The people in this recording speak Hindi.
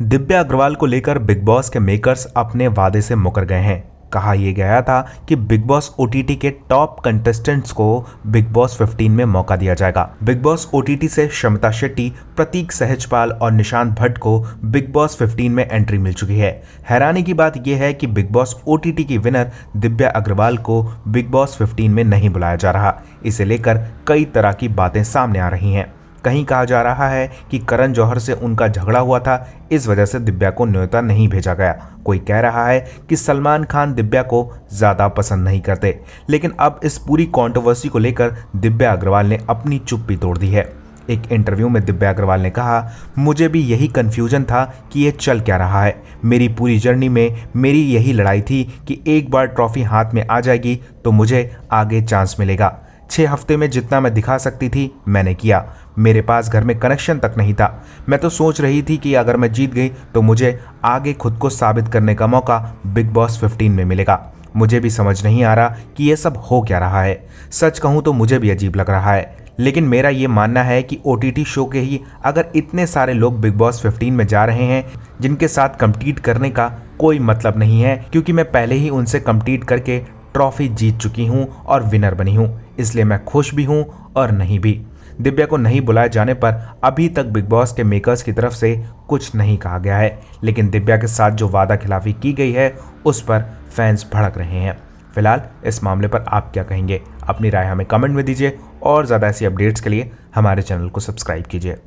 दिव्या अग्रवाल को लेकर बिग बॉस के मेकर्स अपने वादे से मुकर गए हैं। कहा यह गया था कि बिग बॉस ओटीटी के टॉप कंटेस्टेंट्स को बिग बॉस 15 में मौका दिया जाएगा। बिग बॉस ओटीटी से शमिता शेट्टी, प्रतीक सहजपाल और निशांत भट्ट को बिग बॉस 15 में एंट्री मिल चुकी है। हैरानी की बात यह है कि बिग बॉस ओटीटी की विनर दिव्या अग्रवाल को बिग बॉस 15 में नहीं बुलाया जा रहा। इसे लेकर कई तरह की बातें सामने आ रही हैं। कहीं कहा जा रहा है कि करण जौहर से उनका झगड़ा हुआ था, इस वजह से दिव्या को न्योता नहीं भेजा गया। कोई कह रहा है कि सलमान खान दिव्या को ज्यादा पसंद नहीं करते। लेकिन अब इस पूरी कंट्रोवर्सी को लेकर दिव्या अग्रवाल ने अपनी चुप्पी तोड़ दी है। एक इंटरव्यू में दिव्या अग्रवाल ने कहा, मुझे भी यही कंफ्यूजन था कि ये चल क्या रहा है। मेरी पूरी जर्नी में मेरी यही लड़ाई थी कि एक बार ट्रॉफी हाथ में आ जाएगी तो मुझे आगे चांस मिलेगा। 6 हफ्ते में जितना मैं दिखा सकती थी मैंने किया। मेरे पास घर में कनेक्शन तक नहीं था। मैं तो सोच रही थी कि अगर मैं जीत गई तो मुझे आगे खुद को साबित करने का मौका बिग बॉस 15 में मिलेगा। मुझे भी समझ नहीं आ रहा कि ये सब हो क्या रहा है। सच कहूँ तो मुझे भी अजीब लग रहा है। लेकिन मेरा ये मानना है कि ओटीटी शो के ही अगर इतने सारे लोग बिग बॉस 15 में जा रहे हैं जिनके साथ कम्पीट करने का कोई मतलब नहीं है, क्योंकि मैं पहले ही उनसे कम्पीट करके ट्रॉफी जीत चुकी हूं और विनर बनी हूं। इसलिए मैं खुश भी हूं और नहीं भी। दिव्या को नहीं बुलाए जाने पर अभी तक बिग बॉस के मेकर्स की तरफ से कुछ नहीं कहा गया है, लेकिन दिव्या के साथ जो वादा खिलाफी की गई है उस पर फैंस भड़क रहे हैं। फिलहाल इस मामले पर आप क्या कहेंगे? अपनी राय हमें कमेंट में दीजिए और ज़्यादा ऐसी अपडेट्स के लिए हमारे चैनल को सब्सक्राइब कीजिए।